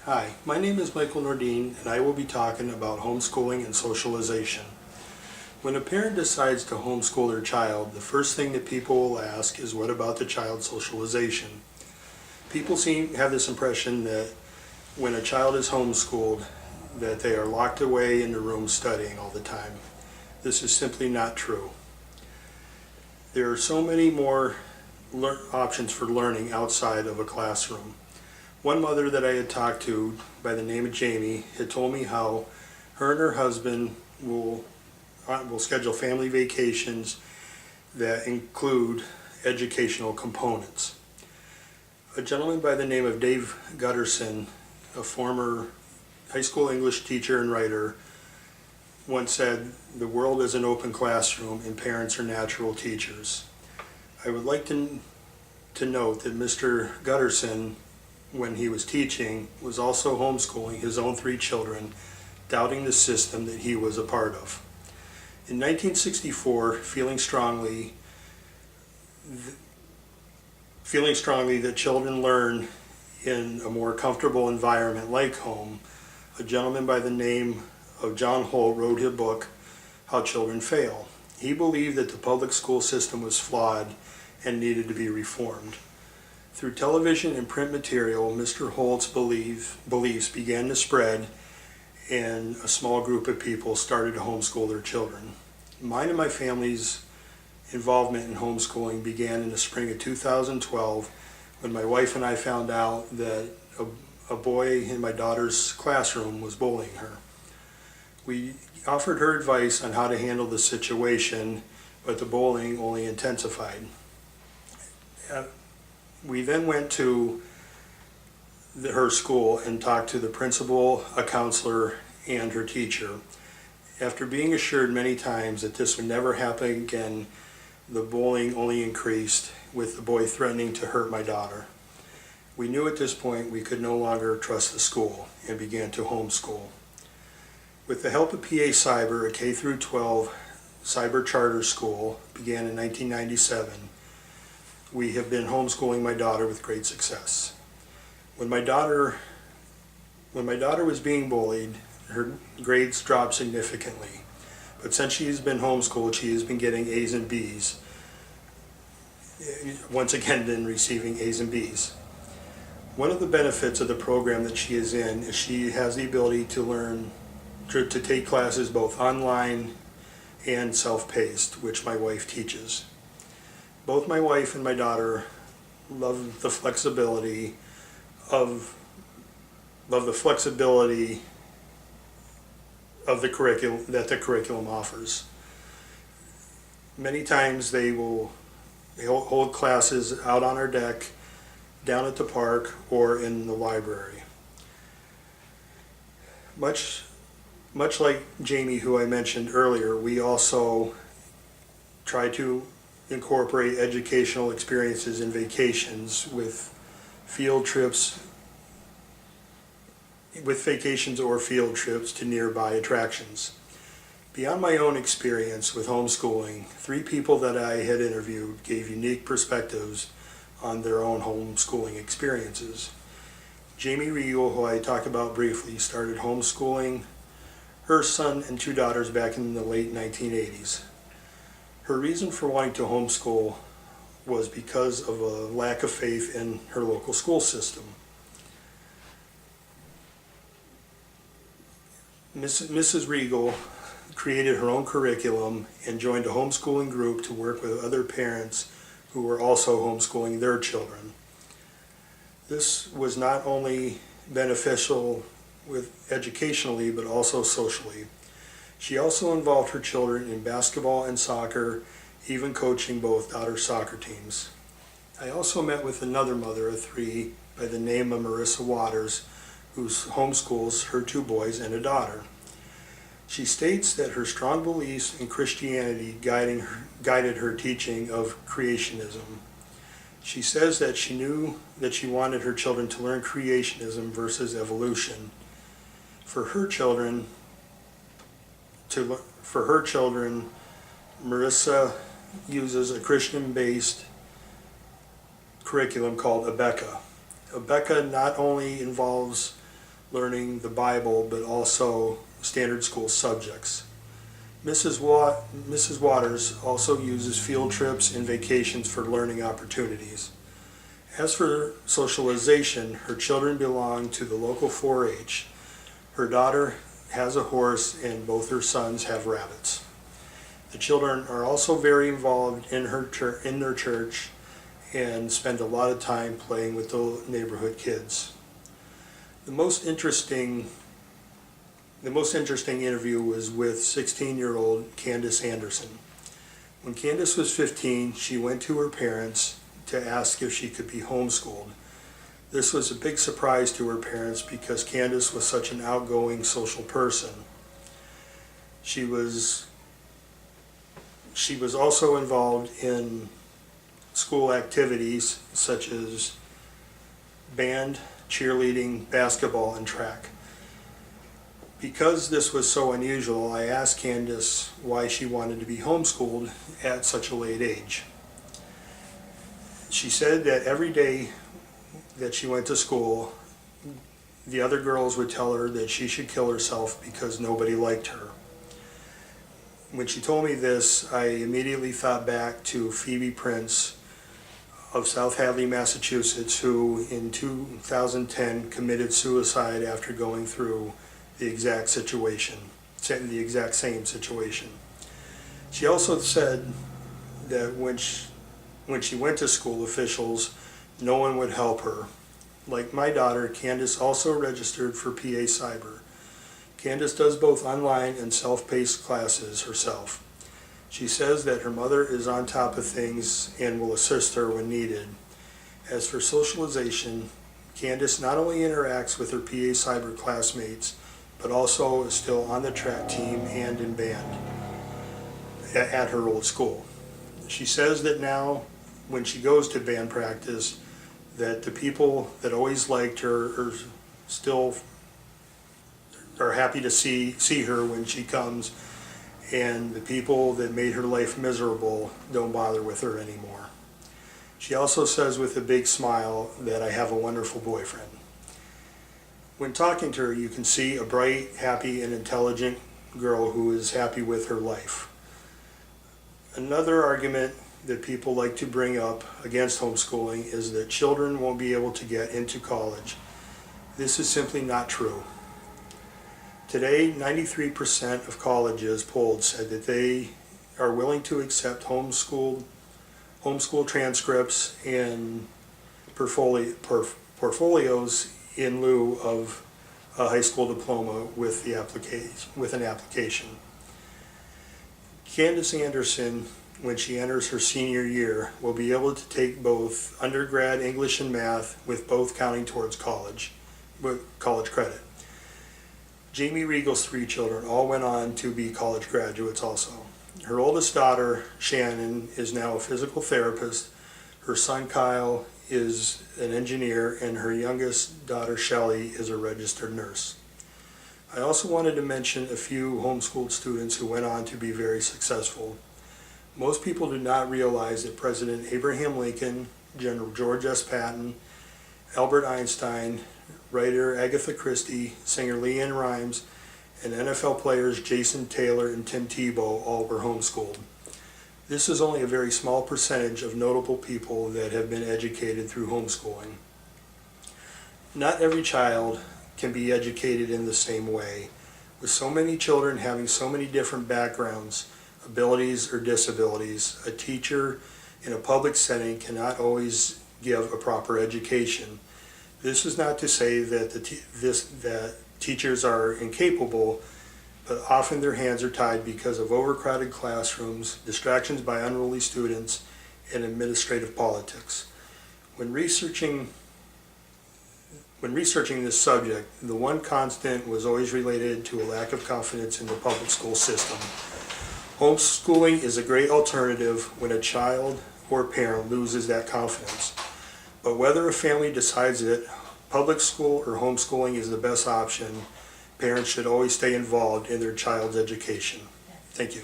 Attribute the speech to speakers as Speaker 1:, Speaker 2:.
Speaker 1: Hi, my name is Michael Nordine and I will be talking about homeschooling and socialization. When a parent decides to homeschool their child, the first thing that people will ask is what about the child's socialization? People have this impression that when a child is homeschooled that they are locked away in the room studying all the time. This is simply not true. There are so many more options for learning outside of a classroom. One mother that I had talked to by the name of Jamie had told me how her and her husband will schedule family vacations that include educational components. A gentleman by the name of Dave Gutterson, a former high school English teacher and writer, once said, "The world is an open classroom and parents are natural teachers." I would like to note that Mr. Gutterson, when he was teaching, was also homeschooling his own 3 children, doubting the system that he was a part of. In 1964, feeling strongly that children learn in a more comfortable environment like home, a gentleman by the name of John Holt wrote his book, How Children Fail. He believed that the public school system was flawed and needed to be reformed. Through television and print material, Mr. Holt's beliefs began to spread, and a small group of people started to homeschool their children. Mine and my family's involvement in homeschooling began in the spring of 2012 when my wife and I found out that a boy in my daughter's classroom was bullying her. We offered her advice on how to handle the situation, but the bullying only intensified. We then went to her school and talked to the principal, a counselor, and her teacher. After being assured many times that this would never happen again, the bullying only increased, with the boy threatening to hurt my daughter. We knew at this point we could no longer trust the school and began to homeschool. With the help of PA Cyber, a K-12 cyber charter school began in 1997. We have been homeschooling my daughter with great success. When my daughter was being bullied, her grades dropped significantly. But since she has been homeschooled, she has been getting A's and B's. Once again, been receiving A's and B's. One of the benefits of the program that she is in is she has the ability to learn to take classes both online and self-paced, which my wife teaches. Both my wife and my daughter love the flexibility of the curriculum that the curriculum offers. Many times they will hold classes out on our deck, down at the park, or in the library. Much like Jamie, who I mentioned earlier, we also try to incorporate educational experiences and vacations with vacations or field trips to nearby attractions. Beyond my own experience with homeschooling, 3 people that I had interviewed gave unique perspectives on their own homeschooling experiences. Jamie Regal, who I talked about briefly, started homeschooling her son and 2 daughters back in the late 1980s. Her reason for wanting to homeschool was because of a lack of faith in her local school system. Mrs. Regal created her own curriculum and joined a homeschooling group to work with other parents who were also homeschooling their children. This was not only beneficial educationally, but also socially. She also involved her children in basketball and soccer, even coaching both daughters' soccer teams. I also met with another mother of 3 by the name of Marissa Waters, who homeschools her 2 boys and a daughter. She states that her strong beliefs in Christianity guided her teaching of creationism. She says that she knew that she wanted her children to learn creationism versus evolution. For her children, Marissa uses a Christian-based curriculum called ABECA. ABECA not only involves learning the Bible, but also standard school subjects. Mrs. Waters also uses field trips and vacations for learning opportunities. As for socialization, her children belong to the local 4-H. Her daughter has a horse and both her sons have rabbits. The children are also very involved in their church and spend a lot of time playing with the neighborhood kids. The most interesting interview was with 16-year-old Candace Anderson. When Candace was 15, she went to her parents to ask if she could be homeschooled. This was a big surprise to her parents because Candace was such an outgoing social person. She was also involved in school activities such as band, cheerleading, basketball, and track. Because this was so unusual, I asked Candace why she wanted to be homeschooled at such a late age. She said that every day that she went to school, the other girls would tell her that she should kill herself because nobody liked her. When she told me this, I immediately thought back to Phoebe Prince of South Hadley, Massachusetts, who in 2010 committed suicide after going through the exact same situation. She also said that when she went to school officials, no one would help her. Like my daughter, Candace also registered for PA Cyber. Candace does both online and self-paced classes herself. She says that her mother is on top of things and will assist her when needed. As for socialization, Candace not only interacts with her PA Cyber classmates, but also is still on the track team and in band at her old school. She says that now, when she goes to band practice, that the people that always liked her are happy to see her when she comes, and the people that made her life miserable don't bother with her anymore. She also says with a big smile that I have a wonderful boyfriend. When talking to her, you can see a bright, happy, and intelligent girl who is happy with her life. Another argument that people like to bring up against homeschooling is that children won't be able to get into college. This is simply not true. Today, 93% of colleges polled said that they are willing to accept homeschool transcripts and portfolios in lieu of a high school diploma with an application. Candace Anderson, when she enters her senior year, will be able to take both undergrad English and math, with both counting towards college credit. Jamie Regal's 3 children all went on to be college graduates also. Her oldest daughter, Shannon, is now a physical therapist. Her son, Kyle, is an engineer, and her youngest daughter, Shelley, is a registered nurse. I also wanted to mention a few homeschooled students who went on to be very successful. Most people do not realize that President Abraham Lincoln, General George S. Patton, Albert Einstein, writer Agatha Christie, singer LeAnn Rimes, and NFL players Jason Taylor and Tim Tebow all were homeschooled. This is only a very small percentage of notable people that have been educated through homeschooling. Not every child can be educated in the same way. With so many children having so many different backgrounds, abilities, or disabilities, a teacher in a public setting cannot always give a proper education. This is not to say that that teachers are incapable, but often their hands are tied because of overcrowded classrooms, distractions by unruly students, and administrative politics. When researching this subject, the one constant was always related to a lack of confidence in the public school system. Homeschooling is a great alternative when a child or parent loses that confidence. But whether a family decides that public school or homeschooling is the best option, parents should always stay involved in their child's education. Thank you.